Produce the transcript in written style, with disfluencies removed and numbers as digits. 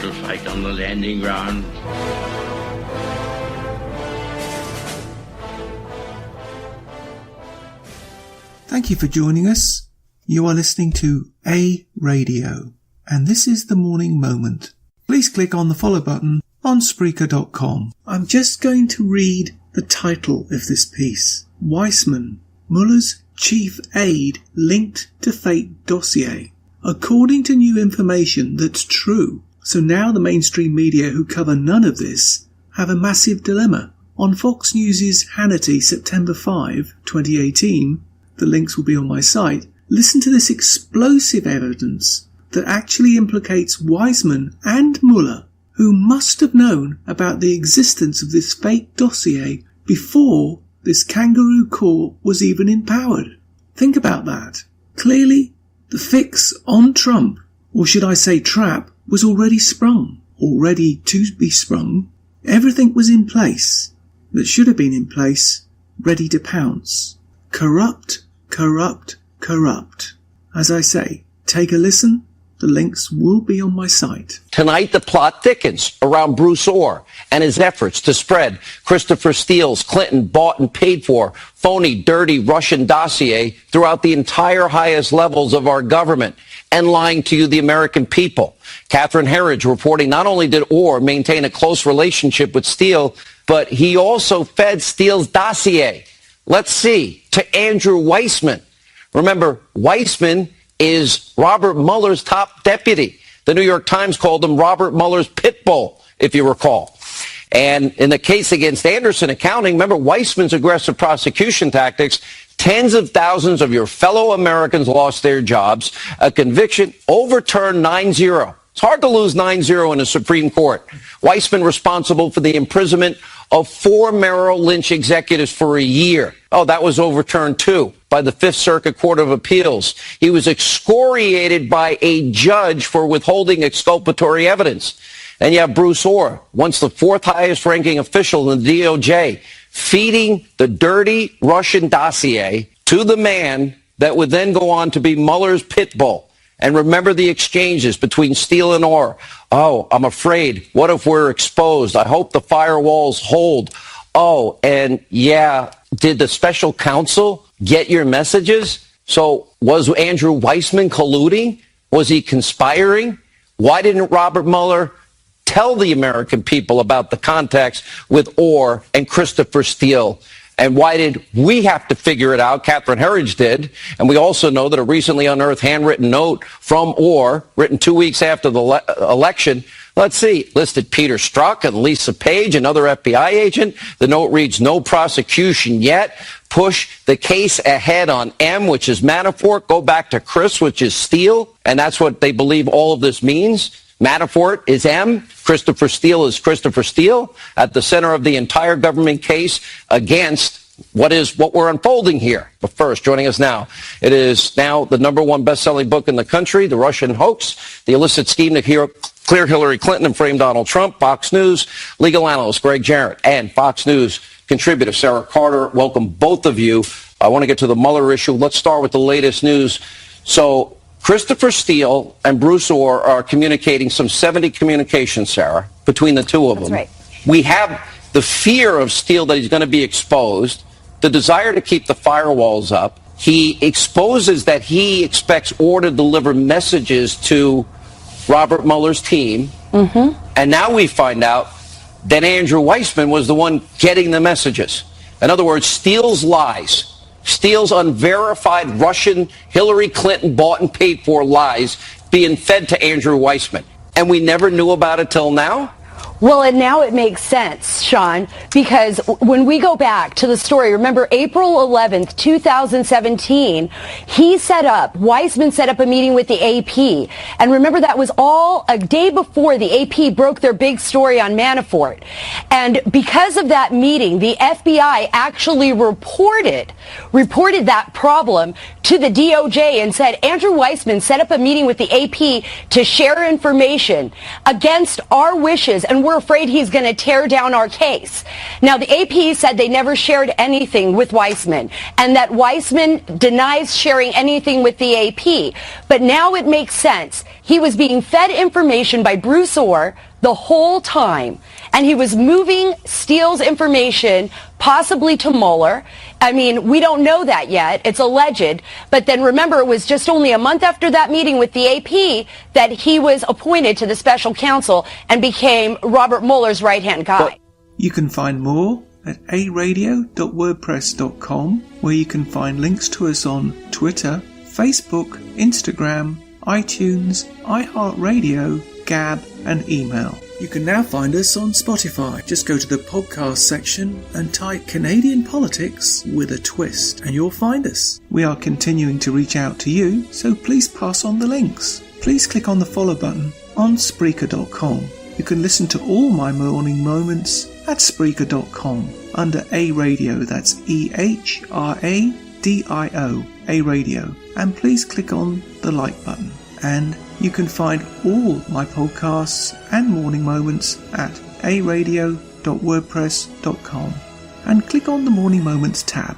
to fight on the landing ground. Thank you for joining us. You are listening to A Radio, and this is The Morning Moment. Please click on the follow button on Spreaker.com. I'm just going to read the title of this piece. Weismann, Mullers' chief aide linked to fake dossier. According to new information that's true. So now the mainstream media who cover none of this have a massive dilemma. On Fox News' Hannity, September 5, 2018, the links will be on my site, listen to this explosive evidence that actually implicates Weismann and Muller, who must have known about the existence of this fake dossier before this kangaroo court was even empowered. Think about that. Clearly, the fix on Trump, or should I say trap, was already sprung, already to be sprung. Everything was in place that should have been in place, ready to pounce. Corrupt, corrupt, corrupt. As I say, take a listen. The links will be on my site. Tonight, the plot thickens around Bruce Orr and his efforts to spread Christopher Steele's Clinton bought and paid for phony, dirty Russian dossier throughout the entire highest levels of our government and lying to you, the American people. Catherine Herridge reporting not only did Orr maintain a close relationship with Steele, but he also fed Steele's dossier. Let's see, to Andrew Weismann. Remember, Weismann is Robert Mueller's top deputy. The New York Times called him Robert Mueller's pit bull, if you recall. And in the case against Anderson Accounting, remember Weismann's aggressive prosecution tactics, tens of thousands of your fellow Americans lost their jobs. A conviction overturned 9-0. It's hard to lose 9-0 in a Supreme Court. Weismann responsible for the imprisonment of 4 Merrill Lynch executives for a year. Oh, that was overturned too by the Fifth Circuit Court of Appeals. He was excoriated by a judge for withholding exculpatory evidence. And you have Bruce Orr, once the 4th highest ranking official in the DOJ, feeding the dirty Russian dossier to the man that would then go on to be Mueller's pit bull. And remember the exchanges between Steele and Orr. Oh, I'm afraid. What if we're exposed? I hope the firewalls hold. Oh, and yeah, did the special counsel get your messages? So was Andrew Weismann colluding? Was he conspiring? Why didn't Robert Mueller tell the American people about the contacts with Orr and Christopher Steele? And why did we have to figure it out? Catherine Herridge did. And we also know that a recently unearthed handwritten note from Orr, written 2 weeks after the election, let's see, listed Peter Strzok and Lisa Page, another FBI agent. The note reads, no prosecution yet. Push the case ahead on M, which is Manafort. Go back to Chris, which is Steele. And that's what they believe all of this means. Manafort is M. Christopher Steele is Christopher Steele, at the center of the entire government case against what we're unfolding here. But first, joining us now, it is now the #1 best-selling book in the country, The Russian Hoax, the illicit scheme to clear Hillary Clinton and frame Donald Trump. Fox News legal analyst Greg Jarrett and Fox News contributor Sarah Carter. Welcome, both of you. I want to get to the Mueller issue. Let's start with the latest news. So Christopher Steele and Bruce Orr are communicating some 70 communications, Sarah, between the two of them. That's right. We have the fear of Steele that he's going to be exposed, the desire to keep the firewalls up. He exposes that he expects Orr to deliver messages to Robert Mueller's team. Mm-hmm. And now we find out that Andrew Weismann was the one getting the messages. In other words, Steele's lies, Steele's unverified Russian Hillary Clinton bought and paid for lies being fed to Andrew Weismann. And we never knew about it till now? Well, and now it makes sense, Sean, because when we go back to the story, remember April 11th, 2017, Weismann set up a meeting with the AP. And remember, that was all a day before the AP broke their big story on Manafort. And because of that meeting, the FBI actually reported that problem to the DOJ and said, Andrew Weismann set up a meeting with the AP to share information against our wishes. And we're afraid he's going to tear down our case. Now, the AP said they never shared anything with Weismann, and that Weismann denies sharing anything with the AP. But now it makes sense. He was being fed information by Bruce Orr the whole time, and he was moving Steele's information possibly to Mueller. I mean, we don't know that yet. It's alleged. But then remember, it was just only a month after that meeting with the AP that he was appointed to the special counsel and became Robert Mueller's right-hand guy. You can find more at aradio.wordpress.com, where you can find links to us on Twitter, Facebook, Instagram, iTunes, iHeartRadio, Gab, and email. You can now find us on Spotify. Just go to the podcast section and type Canadian Politics with a Twist, and you'll find us. We are continuing to reach out to you, so please pass on the links. Please click on the follow button on Spreaker.com. You can listen to all my morning moments at Spreaker.com under A Radio, that's EHRADIO, A Radio, and please click on the like button. And you can find all my podcasts and morning moments at aradio.wordpress.com and click on the Morning Moments tab.